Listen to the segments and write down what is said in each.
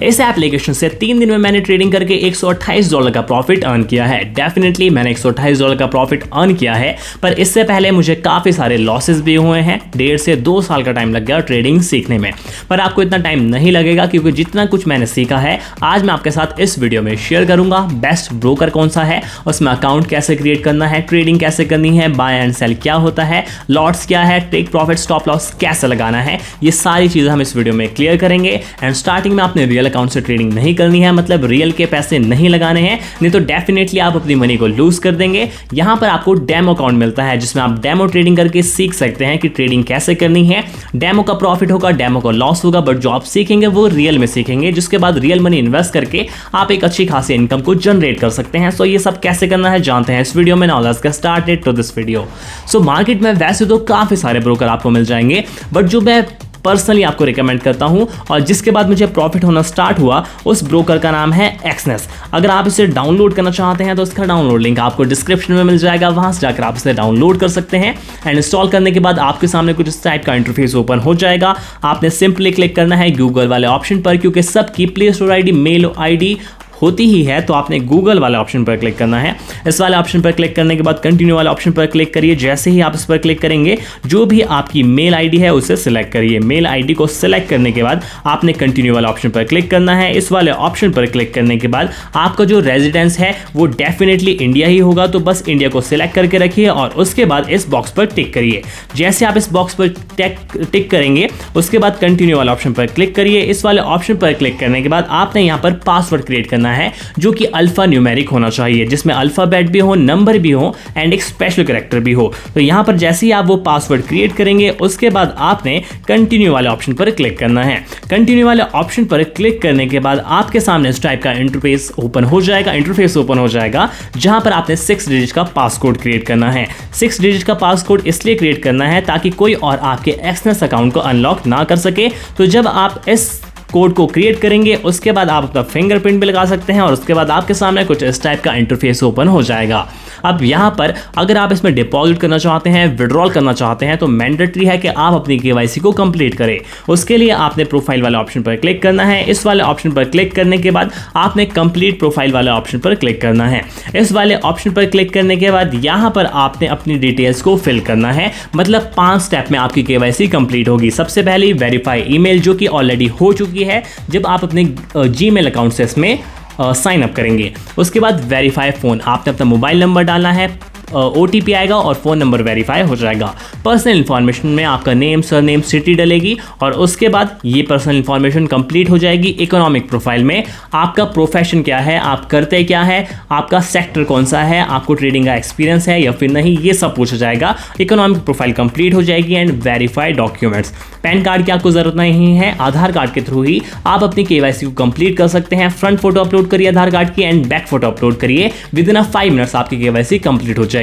इस एप्लीकेशन से 3 दिन में मैंने ट्रेडिंग करके $128 का प्रॉफिट अर्न किया है। डेफिनेटली मैंने $128 का प्रॉफिट अर्न किया है, पर इससे पहले मुझे काफ़ी सारे लॉसेस भी हुए हैं। 1.5 से 2 साल का टाइम लग गया ट्रेडिंग सीखने में, पर आपको इतना टाइम नहीं लगेगा क्योंकि जितना कुछ मैंने सीखा है आज मैं आपके साथ इस वीडियो में शेयर करूंगा। बेस्ट ब्रोकर कौन सा है, उसमें अकाउंट कैसे क्रिएट करना है, ट्रेडिंग कैसे करनी है, बाय एंड सेल क्या होता है, लॉट्स क्या है, टेक प्रॉफिट स्टॉप लॉस कैसे लगाना है, ये सारी चीज़ें हम इस वीडियो में क्लियर करेंगे। एंड स्टार्टिंग में आपने रियल अकाउंट से ट्रेडिंग नहीं करनी है, मतलब रियल के पैसे नहीं लगाने हैं, नहीं तो डेफिनेटली आप अपनी मनी को लूज कर देंगे। यहाँ पर आपको डेमो अकाउंट मिलता है जिसमें आप डेमो ट्रेडिंग करके सीख सकते हैं कि ट्रेडिंग कैसे करनी है। डेमो का प्रॉफिट होगा, डेमो का लॉस होगा, बट जो आप सीखेंगे वो रियल में सीखेंगे, जिसके बाद रियल मनी इन्वेस्ट करके आप एक अच्छी खासी इनकम को जनरेट कर सकते हैं। सो ये सब कैसे करना है जानते हैं इस वीडियो में। Now let's get started to this video. So market में वैसे तो काफी सारे ब्रोकर आपको मिल जाएंगे, बट जो मैं पर्सनली आपको रिकमेंड करता हूं और जिसके बाद मुझे प्रॉफिट होना स्टार्ट हुआ, उस ब्रोकर का नाम है एक्सनेस। अगर आप इसे डाउनलोड करना चाहते हैं तो इसका डाउनलोड लिंक आपको डिस्क्रिप्शन में मिल जाएगा, वहां से जाकर आप इसे डाउनलोड कर सकते हैं। एंड इंस्टॉल करने के बाद आपके सामने कुछ इस टाइप का इंटरफेस ओपन हो जाएगा। आपने सिंपली क्लिक करना है गूगल वाले ऑप्शन पर, क्योंकि सबकी play store ID mail ID होती ही है, तो आपने गूगल वाले ऑप्शन पर क्लिक करना है। इस वाले ऑप्शन पर क्लिक करने के बाद कंटिन्यू वाले ऑप्शन पर क्लिक करिए। जैसे ही आप इस पर क्लिक करेंगे, जो भी आपकी मेल आईडी है उसे सिलेक्ट करिए। मेल आईडी को सिलेक्ट करने के बाद आपने कंटिन्यू वाले ऑप्शन पर क्लिक करना है। इस वाले ऑप्शन पर क्लिक करने के बाद आपका जो रेजिडेंस है वो डेफिनेटली इंडिया ही होगा, तो बस इंडिया को सिलेक्ट करके रखिए और उसके बाद इस बॉक्स पर टिक करिए। जैसे आप इस बॉक्स पर टिक करेंगे, उसके बाद कंटिन्यू वाले ऑप्शन पर क्लिक करिए। इस वाले ऑप्शन पर क्लिक करने के बाद आपने यहाँ पर पासवर्ड क्रिएट करना है, जो कि अल्फा न्यूमेरिक होना चाहिए, जिसमें अल्फाबेट भी हो, नंबर भी हो एंड एक स्पेशल कैरेक्टर भी हो। तो यहां पर जैसे ही आप वो पासवर्ड क्रिएट करेंगे, उसके बाद आपने कंटिन्यू वाले ऑप्शन पर क्लिक करना है। कंटिन्यू वाले ऑप्शन पर क्लिक करने के बाद आपके सामने इस टाइप का इंटरफेस ओपन हो जाएगा, जहां पर आपने 6 डिजिट का पासकोड क्रिएट करना है। 6 डिजिट का पासकोड इसलिए क्रिएट करना है ताकि कोई और आपके एक्सनेस अकाउंट को अनलॉक ना कर सके। तो जब आप इस कोड को क्रिएट करेंगे, उसके बाद आप अपना फिंगरप्रिंट भी लगा सकते हैं और उसके बाद आपके सामने कुछ इस टाइप का इंटरफेस ओपन हो जाएगा। अब यहाँ पर अगर आप इसमें डिपॉजिट करना चाहते हैं, विड्रॉल करना चाहते हैं, तो मैंडेटरी है कि आप अपनी केवाईसी को कंप्लीट करें। उसके लिए आपने प्रोफाइल वाले ऑप्शन पर क्लिक करना है। इस वाले ऑप्शन पर क्लिक करने के बाद आपने कंप्लीट प्रोफाइल वाले ऑप्शन पर क्लिक करना है। इस वाले ऑप्शन पर क्लिक करने के बाद यहाँ पर आपने अपनी डिटेल्स को फिल करना है, मतलब 5 स्टेप में आपकी केवाईसी कंप्लीट होगी। सबसे पहले वेरीफाई ईमेल, जो कि ऑलरेडी हो चुकी है जब आप अपने जीमेल अकाउंट से इसमें साइन अप करेंगे। उसके बाद वेरीफाई फ़ोन, आपने अपना मोबाइल नंबर डालना है, OTP आएगा और फ़ोन नंबर वेरीफाई हो जाएगा। पर्सनल इन्फॉर्मेशन में आपका नेम, सरनेम, सिटी डलेगी और उसके बाद ये पर्सनल इन्फॉर्मेशन कंप्लीट हो जाएगी। इकोनॉमिक प्रोफाइल में आपका प्रोफेशन क्या है, आप करते क्या है, आपका सेक्टर कौन सा है, आपको ट्रेडिंग का एक्सपीरियंस है या फिर नहीं, ये सब पूछा जाएगा। इकोनॉमिक प्रोफाइल कंप्लीट हो जाएगी। And verify documents, pan card की आपको ज़रूरत नहीं है, आधार कार्ड के थ्रू ही आप अपनी केवाईसी को कंप्लीट कर सकते हैं। फ्रंट फोटो अपलोड करिए आधार कार्ड की एंड बैक फोटो अपलोड करिए। विदिन 5 मिनट्स आपकी केवाईसी कंप्लीट हो जाएगी।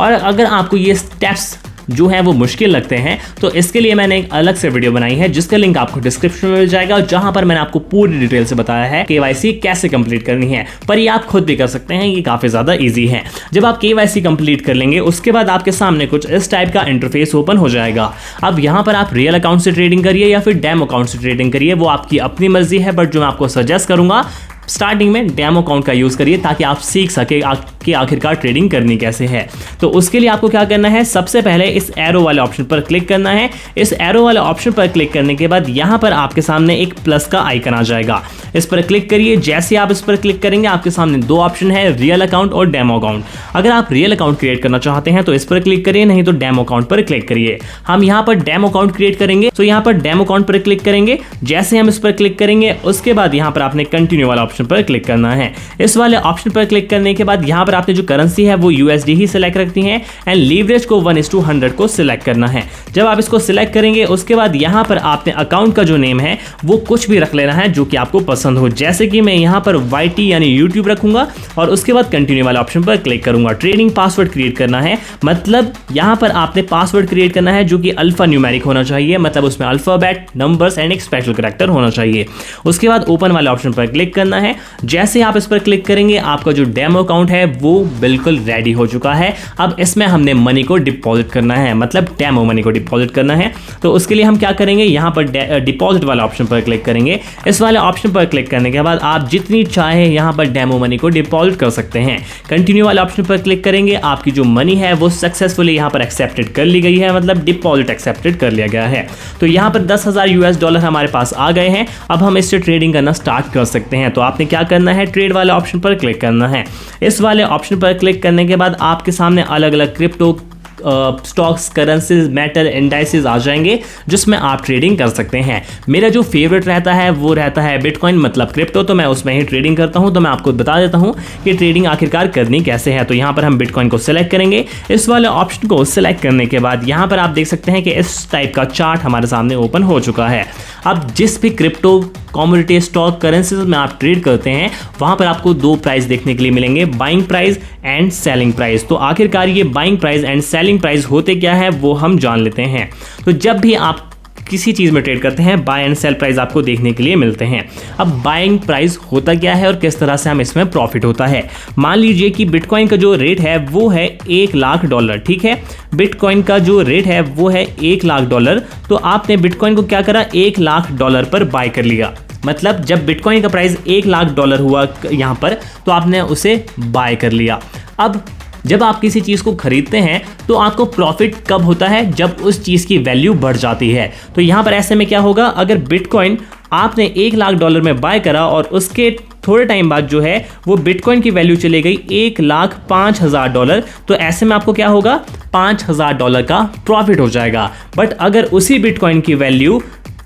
और अगर आपको ये स्टेप्स जो है वो मुश्किल लगते हैं, तो इसके लिए मैंने एक अलग से वीडियो बनाई है, जिसका लिंक आपको डिस्क्रिप्शन में मिल जाएगा, जहां पर मैंने आपको पूरी डिटेल से बताया है केवाईसी कैसे कंप्लीट करनी है। पर ये आप खुद भी कर सकते हैं, ये काफी ज्यादा इजी है। जब आप केवाईसी कंप्लीट कर लेंगे, उसके बाद आपके सामने कुछ इस टाइप का इंटरफेस ओपन हो जाएगा। अब यहाँ पर आप रियल अकाउंट से ट्रेडिंग करिए या फिर डेमो अकाउंट से ट्रेडिंग करिए, वो आपकी अपनी मर्जी है, बट जो मैं आपको सजेस्ट करूंगा, स्टार्टिंग में डेमो अकाउंट का यूज़ करिए ताकि आप सीख सके कि आखिरकार ट्रेडिंग करनी कैसे है। तो उसके लिए आपको क्या करना है, सबसे पहले इस एरो वाले ऑप्शन पर क्लिक करना है। इस एरो वाले ऑप्शन पर क्लिक करने के बाद यहाँ पर आपके सामने एक प्लस का आइकन आ जाएगा, इस पर क्लिक करिए। जैसे आप इस पर क्लिक करेंगे, आपके सामने 2 ऑप्शन है, रियल अकाउंट और डेमो अकाउंट। अगर आप रियल अकाउंट क्रिएट करना चाहते हैं तो इस पर क्लिक करिए, नहीं तो डेमो अकाउंट पर क्लिक करिए। हम यहाँ पर डेमो अकाउंट क्रिएट करेंगे, तो यहाँ पर डेमो अकाउंट पर क्लिक करेंगे। जैसे हम इस पर क्लिक करेंगे, उसके बाद यहाँ पर आपने कंटिन्यू वाला ऑप्शन पर क्लिक करना है। इस वाले ऑप्शन पर क्लिक करने के बाद यहाँ पर आपने जो करेंसी है वो USD ही सिलेक्ट रखती है एंड लीवरेज को 1:100 को सिलेक्ट करना है। जब आप इसको सिलेक्ट करेंगे, उसके बाद यहाँ पर आपने अकाउंट का जो नेम है वो कुछ भी रख लेना है जो कि आपको पसंद हो। जैसे कि मैं यहाँ पर YT यानी YouTube रखूंगा और उसके बाद कंटिन्यू वाले ऑप्शन पर क्लिक करूंगा। ट्रेडिंग पासवर्ड क्रिएट करना है, मतलब यहाँ पर आपने पासवर्ड क्रिएट करना है जो कि अल्फा न्यूमेरिक होना चाहिए, मतलब उसमें अल्फाबेट, नंबर्स एंड एक स्पेशल कैरेक्टर होना चाहिए। उसके बाद ओपन वाले ऑप्शन पर क्लिक करना है। जैसे आप इस पर क्लिक करेंगे आपका जो डेमो अकाउंट है वो बिल्कुल रेडी हो चुका है। अब इसमें हमने मनी को डिपॉजिट करना है, मतलब डेमो मनी को डिपॉजिट करना है। तो उसके लिए हम क्या करेंगे, यहाँ पर डिपॉजिट वाला ऑप्शन पर क्लिक करेंगे। इस वाले ऑप्शन पर क्लिक करने के बाद आप जितनी चाहे यहाँ पर डेमो मनी को डिपॉजिट कर सकते हैं। कंटिन्यू वाले ऑप्शन पर क्लिक करेंगे, आपकी जो मनी है वो सक्सेसफुली यहाँ पर एक्सेप्टेड कर ली गई है, मतलब डिपॉजिट एक्सेप्टेड कर लिया गया है। तो यहाँ पर $10,000 हमारे पास आ गए हैं। अब हम इससे ट्रेडिंग करना स्टार्ट कर सकते हैं। तो आपने क्या करना है, ट्रेड वाले ऑप्शन पर क्लिक करना है। इस वाले ऑप्शन पर क्लिक करने के बाद आपके सामने अलग अलग crypto stocks, currencies, metal, indices आ जाएंगे जिसमें आप ट्रेडिंग कर सकते हैं। मेरा जो फेवरेट रहता है वो रहता है बिटकॉइन, मतलब क्रिप्टो, तो मैं उसमें ही ट्रेडिंग करता हूं। तो मैं आपको बता देता हूं कि ट्रेडिंग आखिरकार करनी कैसे है। तो यहां पर हम बिटकॉइन को सिलेक्ट करेंगे। इस वाले ऑप्शन को सिलेक्ट करने के बाद यहां पर आप देख सकते हैं कि इस टाइप का चार्ट हमारे सामने ओपन हो चुका है। अब जिस भी क्रिप्टो, कमोडिटी, स्टॉक, करेंसीज में आप ट्रेड करते हैं वहां पर आपको दो प्राइस देखने के लिए मिलेंगे, buying price and selling price. तो आखिरकार ये buying price and selling price होते क्या है वो हम जान लेते हैं। तो जब भी आप किसी चीज़ में ट्रेड करते हैं बाय एंड सेल प्राइस आपको देखने के लिए मिलते हैं। अब बाइंग प्राइस होता क्या है और किस तरह से हम इसमें प्रॉफिट होता है। मान लीजिए कि बिटकॉइन का जो रेट है वो है $1,00,000, ठीक है। बिटकॉइन का जो रेट है वो है $1,00,000। तो आपने बिटकॉइन को क्या करा, $1,00,000 पर बाय कर लिया। मतलब जब बिटकॉइन का प्राइस $1,00,000 हुआ यहाँ पर तो आपने उसे बाय कर लिया। अब जब आप किसी चीज़ को खरीदते हैं तो आपको प्रॉफिट कब होता है, जब उस चीज़ की वैल्यू बढ़ जाती है। तो यहाँ पर ऐसे में क्या होगा, अगर बिटकॉइन आपने $1,00,000 में बाय करा और उसके थोड़े टाइम बाद जो है वो बिटकॉइन की वैल्यू चली गई $1,05,000, तो ऐसे में आपको क्या होगा, $5,000 का प्रॉफिट हो जाएगा। बट अगर उसी बिटकॉइन की वैल्यू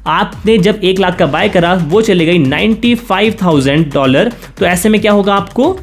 आपने जब 1 लाख का बाय करा वो चली गई $95,000, तो ऐसे में क्या होगा, आपको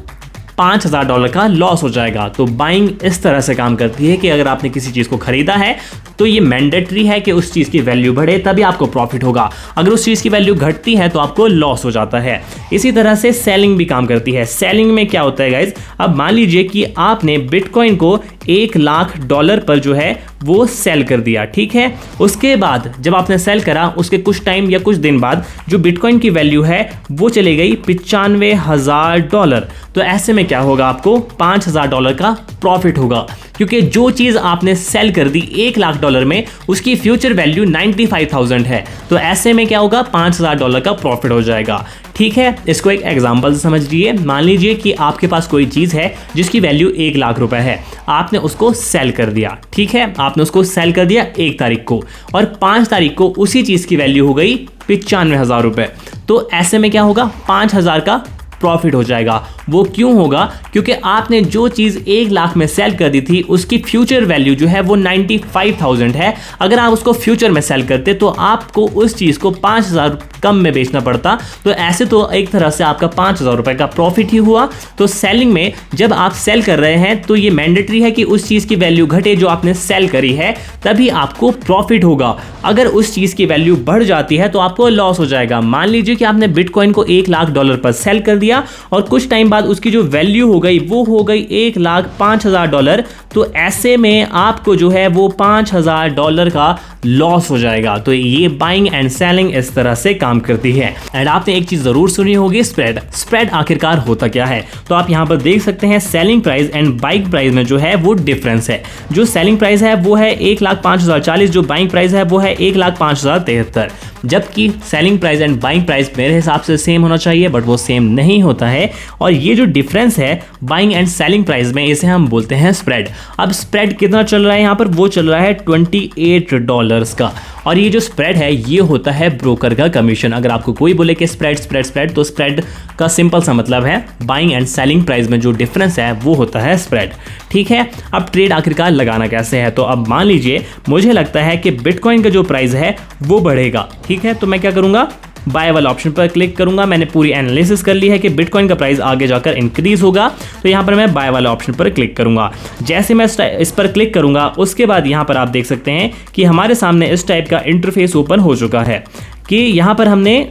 $5,000 का लॉस हो जाएगा। तो बाइंग इस तरह से काम करती है कि अगर आपने किसी चीज़ को खरीदा है तो ये मैंडेटरी है कि उस चीज़ की वैल्यू बढ़े तभी आपको प्रॉफिट होगा। अगर उस चीज़ की वैल्यू घटती है तो आपको लॉस हो जाता है। इसी तरह से सेलिंग भी काम करती है। सेलिंग में क्या होता है गाइज, अब मान लीजिए कि आपने बिटकॉइन को $1,00,000 पर जो है वो सेल कर दिया, ठीक है। उसके बाद जब आपने सेल करा उसके कुछ टाइम या कुछ दिन बाद जो बिटकॉइन की वैल्यू है वो चली गई $95,000। तो ऐसे में क्या होगा, आपको $5,000 का प्रॉफिट होगा, क्योंकि जो चीज़ आपने सेल कर दी $1,00,000 में उसकी फ्यूचर वैल्यू 95,000 है। तो ऐसे में क्या होगा, $5,000 का प्रॉफिट हो जाएगा, ठीक है। इसको एक एग्जांपल से समझ लीजिए। मान लीजिए कि आपके पास कोई चीज़ है जिसकी वैल्यू $1,00,000 है, आपने उसको सेल कर दिया, ठीक है। आपने उसको सेल कर दिया 1 तारीख को और 5 तारीख को उसी चीज़ की वैल्यू हो गई $95,000। तो ऐसे में क्या होगा, 5,000 का प्रॉफिट हो जाएगा। वो क्यों होगा, क्योंकि आपने जो चीज़ 1 लाख में सेल कर दी थी उसकी फ्यूचर वैल्यू जो है वो 95,000 है। अगर आप उसको फ्यूचर में सेल करते तो आपको उस चीज़ को 5,000 कम में बेचना पड़ता। तो ऐसे तो एक तरह से आपका $5,000 का प्रॉफिट ही हुआ। तो सेलिंग में जब आप सेल कर रहे हैं तो ये मैंडेटरी है कि उस चीज़ की वैल्यू घटे जो आपने सेल करी है, तभी आपको प्रॉफिट होगा। अगर उस चीज़ की वैल्यू बढ़ जाती है तो आपको लॉस हो जाएगा। मान लीजिए कि आपने बिटकॉइन को $1,00,000 पर सेल कर दिया और कुछ टाइम बाद उसकी जो वैल्यू हो गई वो हो गई $1,05,000। तो ऐसे में आपको जो है वो $5,000 का लॉस हो जाएगा। तो ये बाइंग एंड सेलिंग इस तरह से काम करती है। एंड आपने एक चीज जरूर सुनी होगी, स्प्रेड। स्प्रेड आखिरकार होता क्या है, तो आप यहाँ पर देख सकते हैं selling price and buying price में जो है वो डिफरेंस है। जो सेलिंग प्राइस है वो है $1,05,040, जो बाइंग प्राइस है वो है $1,05,073। जबकि selling price and buying price मेरे हिसाब से सेम होना चाहिए, बट वो सेम नहीं होता है। और ये जो डिफरेंस है बाइंग एंड सेलिंग प्राइस में, इसे हम बोलते हैं स्प्रेड। अब स्प्रेड कितना चल रहा है यहाँ पर, वो चल रहा है $28 का। और ये जो स्प्रेड है ये होता है ब्रोकर का कमीशन। अगर आपको कोई बोले कि स्प्रेड स्प्रेड स्प्रेड, तो स्प्रेड का सिंपल सा मतलब है बाइंग एंड सेलिंग प्राइस में जो डिफरेंस है वो होता है स्प्रेड, ठीक है। अब ट्रेड आखिरकार लगाना कैसे है, तो अब मान लीजिए मुझे लगता है कि बिटकॉइन का जो प्राइस है वो बढ़ेगा, ठीक है। तो मैं क्या करूंगा, बाय वाला ऑप्शन पर क्लिक करूंगा। मैंने पूरी एनालिसिस कर ली है कि बिटकॉइन का प्राइस आगे जाकर इंक्रीज होगा, तो यहाँ पर मैं बाय वाला ऑप्शन पर क्लिक करूंगा। जैसे मैं इस पर क्लिक करूंगा उसके बाद यहाँ पर आप देख सकते हैं कि हमारे सामने इस टाइप का इंटरफेस ओपन हो चुका है कि यहाँ पर हमने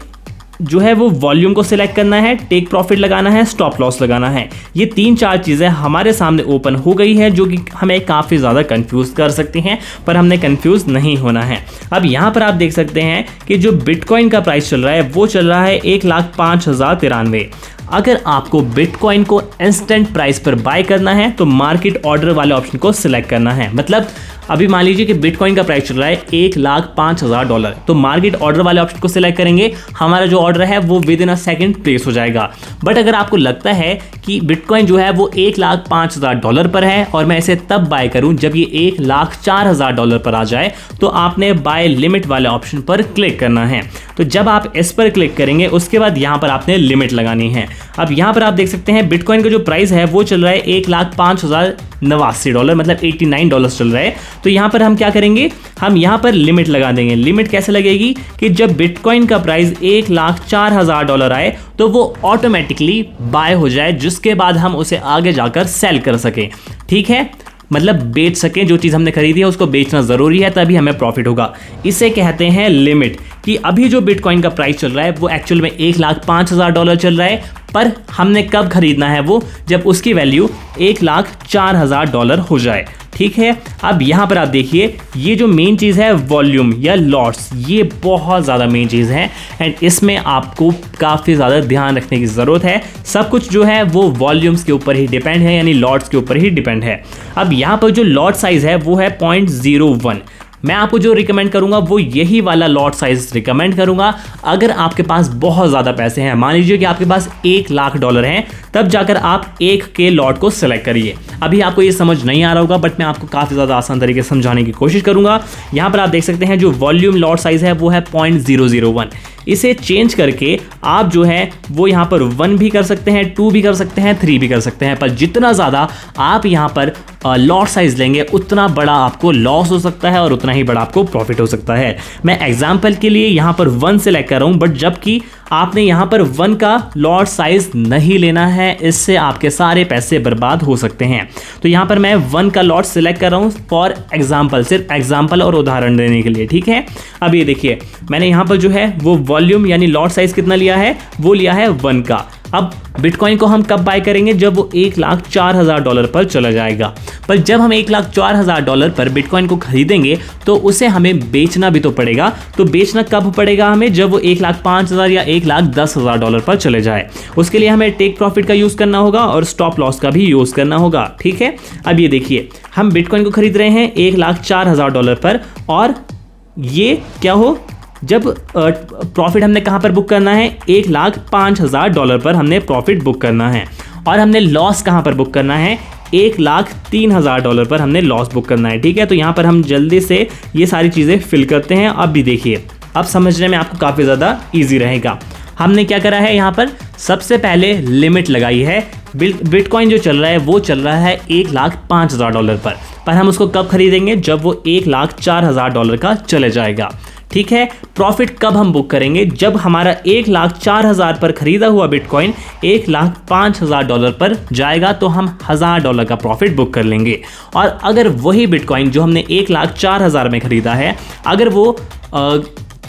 जो है वो वॉल्यूम को सिलेक्ट करना है, टेक प्रॉफिट लगाना है, स्टॉप लॉस लगाना है। ये 3-4 चीज़ें हमारे सामने ओपन हो गई है जो कि हमें काफ़ी ज़्यादा कंफ्यूज कर सकती हैं, पर हमने कंफ्यूज नहीं होना है। अब यहाँ पर आप देख सकते हैं कि जो बिटकॉइन का प्राइस चल रहा है वो चल रहा है 1,05,093। अगर आपको बिटकॉइन को इंस्टेंट प्राइस पर बाय करना है तो मार्केट ऑर्डर वाले ऑप्शन को सिलेक्ट करना है। मतलब अभी मान लीजिए कि बिटकॉइन का प्राइस चल रहा है $1,05,000, तो मार्केट ऑर्डर वाले ऑप्शन को सिलेक्ट करेंगे, हमारा जो ऑर्डर है वो with in a second place हो जाएगा। बट अगर आपको लगता है कि बिटकॉइन जो है वो $1,05,000 पर है और मैं इसे तब बाय करूं जब ये $1,04,000 पर आ जाए, तो आपने बाय लिमिट वाले ऑप्शन पर क्लिक करना है। तो जब आप इस पर क्लिक करेंगे उसके बाद यहाँ पर आपने लिमिट लगानी है। अब यहाँ पर आप देख सकते हैं बिटकॉइन का जो प्राइस है वो चल रहा है $1,05,089, मतलब $89 चल रहा है। तो यहाँ पर हम क्या करेंगे, हम यहाँ पर लिमिट लगा देंगे। लिमिट कैसे लगेगी कि जब बिटकॉइन का प्राइस $1,04,000 आए तो वो ऑटोमेटिकली बाय हो जाए, जिसके बाद हम उसे आगे जाकर सेल कर सकें। ठीक है, मतलब बेच सकें, जो चीज़ हमने खरीदी है उसको बेचना ज़रूरी है, तभी हमें प्रॉफिट होगा। इसे कहते हैं लिमिट। कि अभी जो बिटकॉइन का प्राइस चल रहा है वो एक्चुअल में $1,05,000 चल रहा है, पर हमने कब खरीदना है वो जब उसकी वैल्यू $1,04,000 हो जाए। ठीक है, अब यहाँ पर आप देखिए ये जो मेन चीज़ है वॉल्यूम या लॉट्स, ये बहुत ज़्यादा मेन चीज़ है एंड इसमें आपको काफ़ी ज़्यादा ध्यान रखने की ज़रूरत है। सब कुछ जो है वो वॉल्यूम्स के ऊपर ही डिपेंड है, यानी लॉट्स के ऊपर ही डिपेंड है। अब यहाँ पर जो लॉट साइज़ है वो है 0.01। मैं आपको जो रिकमेंड करूंगा वो यही वाला लॉट साइज रिकमेंड करूंगा। अगर आपके पास बहुत ज़्यादा पैसे हैं, मान लीजिए कि आपके पास $1,00,000 हैं, तब जाकर आप 1 के लॉट को सिलेक्ट करिए। अभी आपको ये समझ नहीं आ रहा होगा, बट मैं आपको काफ़ी ज़्यादा आसान तरीके से समझाने की कोशिश करूंगा। यहाँ पर आप देख सकते हैं जो वॉल्यूम लॉट साइज है वो है 0.001। इसे चेंज करके आप जो है वो यहाँ पर 1 भी कर सकते हैं, 2 भी कर सकते हैं, 3 भी कर सकते हैं, पर जितना ज़्यादा आप यहाँ पर लॉट साइज लेंगे उतना बड़ा आपको लॉस हो सकता है और उतना ही बड़ा आपको प्रॉफिट हो सकता है। मैं एग्जांपल के लिए यहाँ पर 1 सेलेक्ट कर रहा हूँ, बट जबकि आपने यहाँ पर 1 का लॉट साइज नहीं लेना है, इससे आपके सारे पैसे बर्बाद हो सकते हैं। तो यहाँ पर मैं 1 का लॉट सिलेक्ट कर रहा हूँ फॉर एग्जाम्पल, सिर्फ एग्जाम्पल और उदाहरण देने के लिए। ठीक है, अब ये देखिए मैंने यहाँ पर जो है वो वॉल्यूम यानी लॉट साइज कितना लिया है, वो लिया है 1 का। अब बिटकॉइन को हम कब बाय करेंगे, जब वो $1,04,000 पर चला जाएगा। पर जब हम $1,04,000 पर बिटकॉइन को खरीदेंगे तो उसे हमें बेचना भी तो पड़ेगा। तो बेचना कब पड़ेगा हमें, जब वो $1,05,000 या $1,10,000 पर चले जाए। उसके लिए हमें टेक प्रॉफिट का यूज़ करना होगा और स्टॉप लॉस का भी यूज़ करना होगा। ठीक है, अब ये देखिए हम बिटकॉइन को खरीद रहे हैं $1,04,000 पर, और ये क्या हो, जब प्रॉफिट हमने कहाँ पर बुक करना है, $1,05,000 पर हमने प्रॉफिट बुक करना है, और हमने लॉस कहाँ पर बुक करना है, $1,03,000 पर हमने लॉस बुक करना है। ठीक है, तो यहाँ पर हम जल्दी से ये सारी चीज़ें फिल करते हैं। अब भी देखिए, अब समझने में आपको काफ़ी ज़्यादा ईजी रहेगा। हमने क्या करा है, यहाँ पर सबसे पहले लिमिट लगाई है। बिटकॉइन जो चल रहा है वो चल रहा है $1,05,000 पर हम उसको कब खरीदेंगे, जब वो $1,04,000 का चले जाएगा। ठीक है, प्रॉफिट कब हम बुक करेंगे, जब हमारा $1,04,000 पर खरीदा हुआ बिटकॉइन $1,05,000 पर जाएगा, तो हम $1,000 का प्रॉफिट बुक कर लेंगे। और अगर वही बिटकॉइन जो हमने $1,04,000 में खरीदा है, अगर वो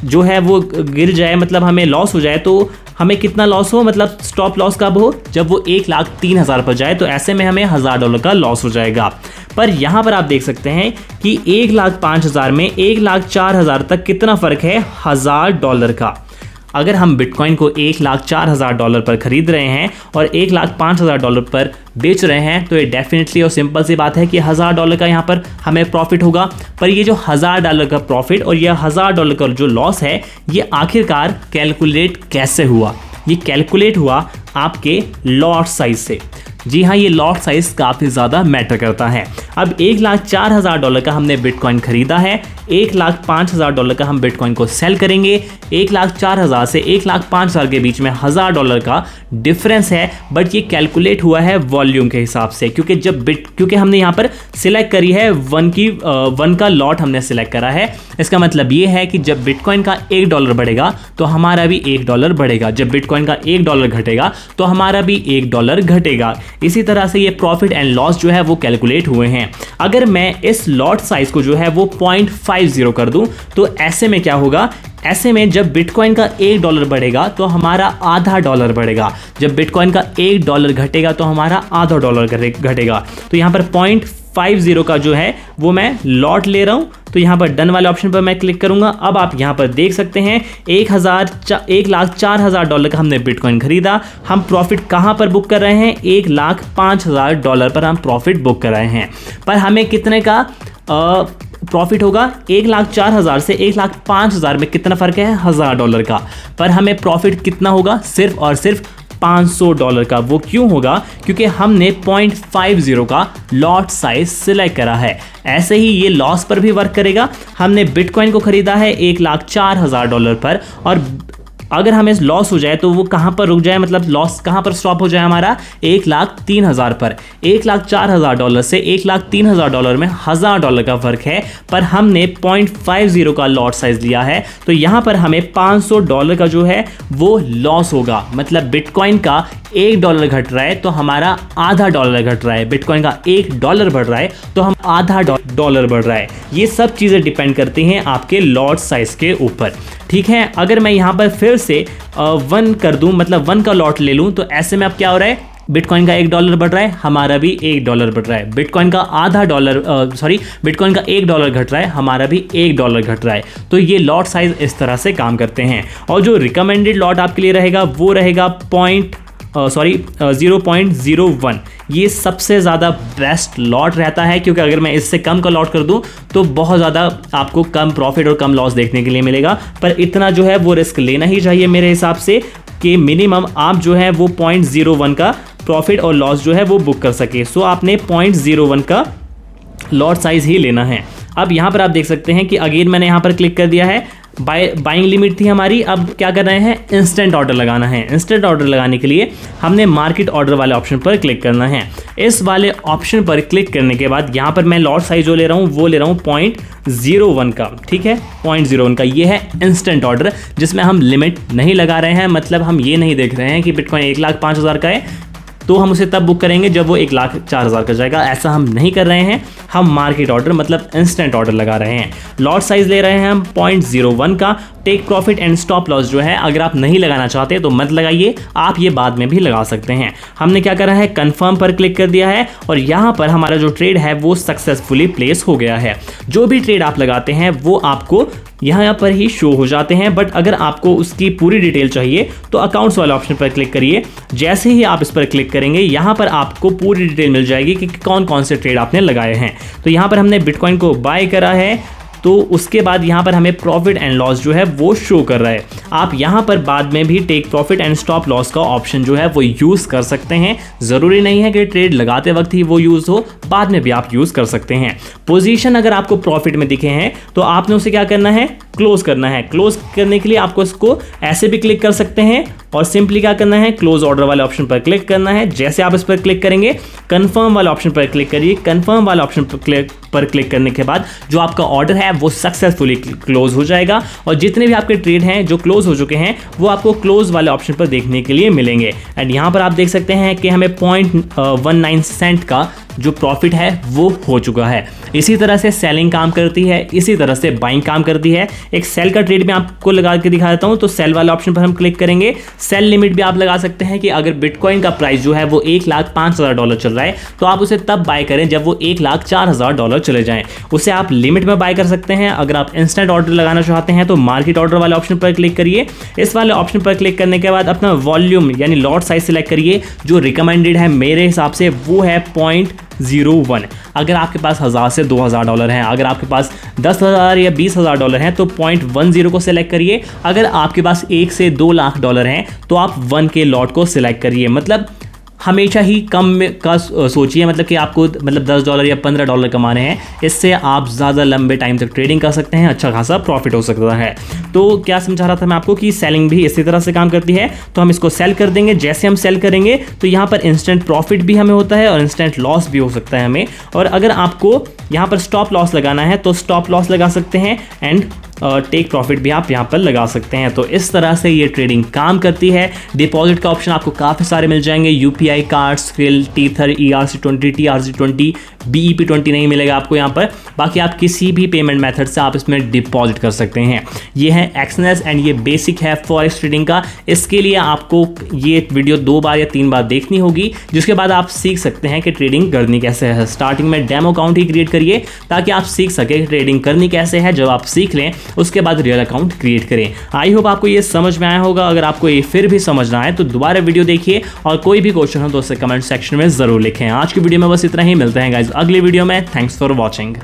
जो है वो गिर जाए, मतलब हमें लॉस हो जाए, तो हमें कितना लॉस हो, मतलब स्टॉप लॉस कब हो, जब वो $1,03,000 पर जाए, तो ऐसे में हमें $1,000 का लॉस हो जाएगा। पर यहाँ पर आप देख सकते हैं कि $1,05,000 में $1,04,000 तक कितना फ़र्क है, $1,000 का। अगर हम बिटकॉइन को $1,04,000 पर खरीद रहे हैं और $1,05,000 पर बेच रहे हैं, तो ये डेफिनेटली और सिंपल सी बात है कि $1,000 का यहाँ पर हमें प्रॉफिट होगा। पर ये जो $1,000 का प्रॉफिट और ये $1,000 का जो लॉस है, ये आखिरकार कैलकुलेट कैसे हुआ, ये कैलकुलेट हुआ आपके लॉट साइज से। जी हाँ, ये लॉट साइज काफ़ी ज़्यादा मैटर करता है। अब $1,04,000 का हमने बिटकॉइन खरीदा है, $1,05,000 का हम बिटकॉइन को सेल करेंगे। $1,04,000 से $1,05,000 के बीच में $1,000 का डिफरेंस है, बट ये कैलकुलेट हुआ है वॉल्यूम के हिसाब से, क्योंकि हमने यहाँ पर सिलेक्ट करी है 1 का लॉट हमने सिलेक्ट करा है। इसका मतलब ये है कि जब बिटकॉइन का $1 बढ़ेगा तो हमारा भी $1 बढ़ेगा, जब बिटकॉइन का $1 घटेगा तो हमारा भी $1 घटेगा। इसी तरह से ये प्रॉफिट एंड लॉस जो है वो कैलकुलेट हुए हैं। अगर मैं इस लॉट साइज को जो है वो 0.50 कर दूं तो ऐसे में क्या होगा, ऐसे में जब बिटकॉइन का $1 बढ़ेगा तो हमारा आधा डॉलर बढ़ेगा, जब बिटकॉइन का $1 घटेगा तो हमारा आधा डॉलर घटेगा। तो यहाँ पर 0.50 का जो है वो मैं लॉट ले रहा हूँ। तो यहाँ पर डन वाले ऑप्शन पर मैं क्लिक करूंगा। अब आप यहाँ पर देख सकते हैं $1,04,000 का हमने बिटकॉइन खरीदा। हम प्रॉफिट कहाँ पर बुक कर रहे हैं, $1,05,000 पर हम प्रॉफिट बुक कर रहे हैं। पर हमें कितने का प्रॉफिट होगा, 1,04,000 से 1,05,000 में कितना फ़र्क है, $1,000 का। पर हमें प्रॉफिट कितना होगा, सिर्फ और सिर्फ $500 का। वो क्यों होगा, क्योंकि हमने 0.50 का लॉट साइज सिलेक्ट करा है। ऐसे ही ये लॉस पर भी वर्क करेगा। हमने बिटकॉइन को खरीदा है $1,04,000 पर, और अगर हमें लॉस हो जाए तो वो कहाँ पर रुक जाए, मतलब लॉस कहाँ पर स्टॉप हो जाए हमारा, $1,03,000 पर। $1,04,000 से $1,03,000 में $1,000 का फ़र्क है, पर हमने 0.50 का लॉट साइज लिया है। तो यहाँ पर हमें $500 का जो है वो लॉस होगा। मतलब बिटकॉइन का $1 घट रहा है तो हमारा आधा डॉलर घट रहा है, बिटकॉइन का $1 बढ़ रहा है तो हम आधा डॉलर बढ़ रहा है। ये सब चीज़ें डिपेंड करती हैं आपके लॉट साइज के ऊपर, ठीक है। अगर मैं यहाँ पर फिर से 1 कर दूं, मतलब 1 का लॉट ले लूं, तो ऐसे में अब क्या हो रहा है, बिटकॉइन का $1 बढ़ रहा है, हमारा भी $1 बढ़ रहा है। बिटकॉइन का बिटकॉइन का $1 घट रहा है, हमारा भी $1 घट रहा है। तो ये लॉट साइज इस तरह से काम करते हैं। और जो रिकमेंडेड लॉट आपके लिए रहेगा वो रहेगा 0.01। ये सबसे ज़्यादा बेस्ट लॉट रहता है, क्योंकि अगर मैं इससे कम का लॉट कर दूं तो बहुत ज़्यादा आपको कम प्रॉफिट और कम लॉस देखने के लिए मिलेगा। पर इतना जो है वो रिस्क लेना ही चाहिए मेरे हिसाब से, कि मिनिमम आप जो है वो 0.01 का प्रॉफिट और लॉस जो है वो बुक कर सके। सो आपने 0.01 का लॉट साइज ही लेना है। अब यहाँ पर आप देख सकते हैं कि अगेन मैंने यहाँ पर क्लिक कर दिया है। बाइंग लिमिट थी हमारी, अब क्या कर रहे हैं, इंस्टेंट ऑर्डर लगाना है। इंस्टेंट ऑर्डर लगाने के लिए हमने मार्केट ऑर्डर वाले ऑप्शन पर क्लिक करना है। इस वाले ऑप्शन पर क्लिक करने के बाद यहाँ पर मैं लॉट साइज जो ले रहा हूँ वो ले रहा हूँ 0.01 का, ठीक है, 0.01 का। ये है इंस्टेंट ऑर्डर, जिसमें हम लिमिट नहीं लगा रहे हैं। मतलब हम ये नहीं देख रहे हैं कि बिटकॉइन 1,05,000 का है तो हम उसे तब बुक करेंगे जब वो 1,04,000 का जाएगा, ऐसा हम नहीं कर रहे हैं। हम मार्केट ऑर्डर मतलब इंस्टेंट ऑर्डर लगा रहे हैं। लॉट साइज ले रहे हैं हम 0.01 का। Take profit and stop loss जो है अगर आप नहीं लगाना चाहते तो मत लगाइए, आप ये बाद में भी लगा सकते हैं। हमने क्या करा है, कंफर्म पर क्लिक कर दिया है और यहाँ पर हमारा जो ट्रेड है वो सक्सेसफुली प्लेस हो गया है। जो भी ट्रेड आप लगाते हैं वो आपको यहाँ पर ही शो हो जाते हैं, बट अगर आपको उसकी पूरी डिटेल चाहिए तो अकाउंट्स वाले ऑप्शन पर क्लिक करिए। जैसे ही आप इस पर क्लिक करेंगे यहाँ पर आपको पूरी डिटेल मिल जाएगी कि कौन कौन से ट्रेड आपने लगाए हैं। तो यहाँ पर हमने बिटकॉइन को बाय करा है, तो उसके बाद यहाँ पर हमें प्रॉफिट एंड लॉस जो है वो शो कर रहा है। आप यहाँ पर बाद में भी take profit and stop loss का ऑप्शन जो है वो यूज़ कर सकते हैं। ज़रूरी नहीं है कि ट्रेड लगाते वक्त ही वो यूज़ हो, बाद में भी आप यूज़ कर सकते हैं। पोजीशन अगर आपको प्रॉफिट में दिखे हैं तो आपने उसे क्या करना है, क्लोज करना है। क्लोज करने के लिए आपको इसको ऐसे भी क्लिक कर सकते हैं और सिंपली क्या करना है, क्लोज ऑर्डर वाले ऑप्शन पर क्लिक करना है। जैसे आप इस पर क्लिक करेंगे, कंफर्म वाले ऑप्शन पर क्लिक करिए। कंफर्म वाले ऑप्शन पर क्लिक करने के बाद जो आपका ऑर्डर है वो सक्सेसफुली क्लोज हो जाएगा और जितने भी आपके ट्रेड हैं जो क्लोज हो चुके हैं वो आपको क्लोज वाले ऑप्शन पर देखने के लिए मिलेंगे। एंड यहाँ पर आप देख सकते हैं कि हमें 0.19 सेंट का जो प्रॉफिट है वो हो चुका है। इसी तरह से सेलिंग काम करती है, इसी तरह से बाइंग काम करती है। एक सेल का ट्रेड में आपको लगा के दिखा देता हूं। तो सेल वाले ऑप्शन पर हम क्लिक करेंगे। सेल लिमिट भी आप लगा सकते हैं कि अगर बिटकॉइन का प्राइस जो है वो $1,05,000 चल रहा है तो आप उसे तब बाय करें जब वो $1,04,000 चले जाएं। उसे आप लिमिट में बाय कर सकते हैं। अगर आप इंस्टेंट ऑर्डर लगाना चाहते हैं तो मार्केट ऑर्डर वाले ऑप्शन पर क्लिक करिए। इस वाले ऑप्शन पर क्लिक करने के बाद अपना वॉल्यूम यानी लॉट साइज सिलेक्ट करिए। जो रिकमेंडेड है मेरे हिसाब से वो है 0.01। अगर आपके पास $1,000 से $2,000 हैं, अगर आपके पास $10,000 या $20,000 हैं तो 0.10 को सिलेक्ट करिए। अगर आपके पास $1 से $2 लाख हैं तो आप 1 के लॉट को सिलेक्ट करिए। मतलब हमेशा ही कम का सोचिए, मतलब कि आपको मतलब $10 या $15 कमाने हैं। इससे आप ज़्यादा लंबे टाइम तक ट्रेडिंग कर सकते हैं, अच्छा खासा प्रॉफिट हो सकता है। तो क्या समझा रहा था मैं आपको कि सेलिंग भी इसी तरह से काम करती है। तो हम इसको सेल कर देंगे। जैसे हम सेल करेंगे तो यहाँ पर इंस्टेंट प्रॉफिट भी हमें होता है और इंस्टेंट लॉस भी हो सकता है हमें। और अगर आपको यहाँ पर स्टॉप लॉस लगाना है तो स्टॉप लॉस लगा सकते हैं एंड टेक प्रॉफिट भी आप यहाँ पर लगा सकते हैं। तो इस तरह से ये ट्रेडिंग काम करती है। डिपॉजिट का ऑप्शन आपको काफ़ी सारे मिल जाएंगे, UPI card, skill, teether, ERC20, TRC20, BEP20 नहीं मिलेगा आपको यहाँ पर। बाकी आप किसी भी पेमेंट मेथड से आप इसमें डिपॉजिट कर सकते हैं। ये है एक्सनेस एंड ये बेसिक है फॉरेक्स ट्रेडिंग का। इसके लिए आपको ये वीडियो 2 बार या 3 बार देखनी होगी, जिसके बाद आप सीख सकते हैं कि ट्रेडिंग करनी कैसे है। स्टार्टिंग में डेमो अकाउंट ही क्रिएट करिए ताकि आप सीख सके ट्रेडिंग करनी कैसे है। जब आप सीख लें उसके बाद रियल अकाउंट क्रिएट करें। आई होप आपको ये समझ में आया होगा। अगर आपको ये फिर भी समझ ना आए तो दोबारा वीडियो देखिए और कोई भी क्वेश्चन हो तो उसे कमेंट सेक्शन में जरूर लिखें। आज की वीडियो में बस इतना ही, मिलते हैं गाइस अगली वीडियो में। Thanks for watching.